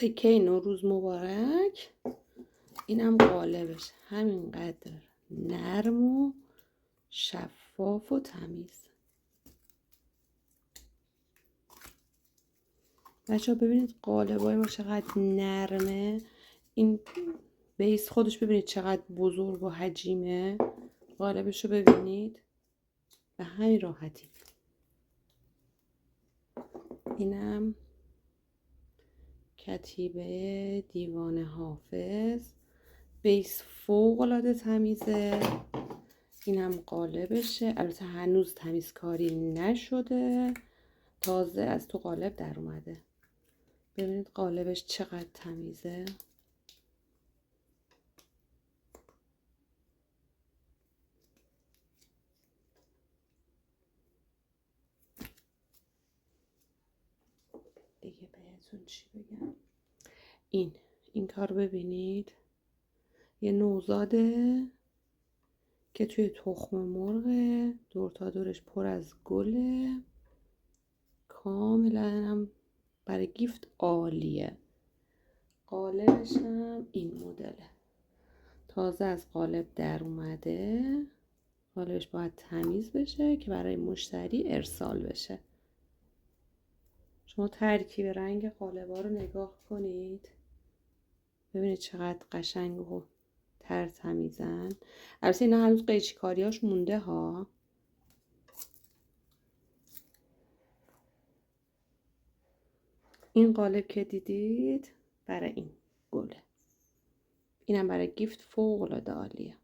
سکه نوروز مبارک. اینم قالبش همینقدر نرم و شفاف و تمیز. بچه‌ها ببینید قالبای ما چقدر نرمه. این بیس خودش ببینید چقدر بزرگ و حجیمه. قالبش رو ببینید به همین راحتی. اینم کتیبه دیوان حافظ. بیس فوق العاده تمیزه. اینم قالبشه. البته هنوز تمیزکاری نشده، تازه از تو قالب در اومده. ببینید قالبش چقدر تمیزه. دیگه بهتون چی بگم. این کار ببینید، یه نوزاده که توی تخم مرغ، دور تا دورش پر از گله، کاملا هم برای گیفت عالیه. قالبش هم این مدله، تازه از قالب در اومده. قالبش باید تمیز بشه که برای مشتری ارسال بشه. شما ترکیب رنگ قالب‌ها رو نگاه کنید، ببینید چقدر قشنگ و تمیزن. البته اینا هنوز قیچی کاریاش مونده ها. این قالب که دیدید برای این گله، اینم برای گیفت فوق العاده عالیه.